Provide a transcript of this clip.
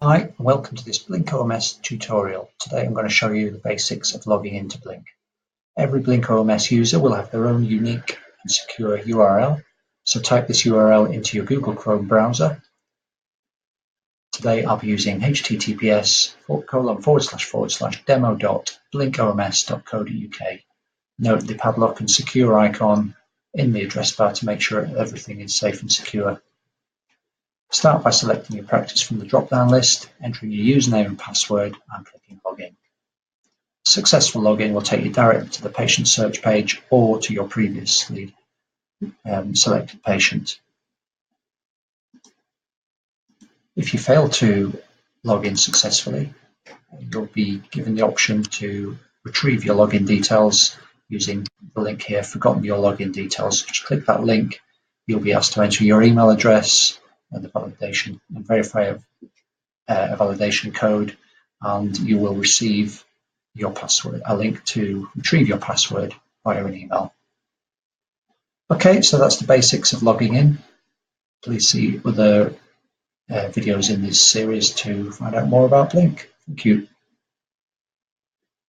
Hi, and welcome to this Blink OMS tutorial. Today I'm going to show you the basics of logging into Blink. Every Blink OMS user will have their own unique and secure URL, so type this URL into your Google Chrome browser. Today I'll be using https://demo.blinkoms.co.uk. Note the padlock and secure icon in the address bar to make sure everything is safe and secure. Start by selecting your practice from the drop-down list, entering your username and password, and clicking Login. Successful login will take you directly to the patient search page or to your previously selected patient. If you fail to log in successfully, you'll be given the option to retrieve your login details using the link here, Forgotten Your Login Details. Just click that link. You'll be asked to enter your email address and the validation and verify a validation code, and you will receive your password, a link to retrieve your password via an email. Okay, so that's the basics of logging in. Please see other videos in this series to find out more about Blink. Thank you.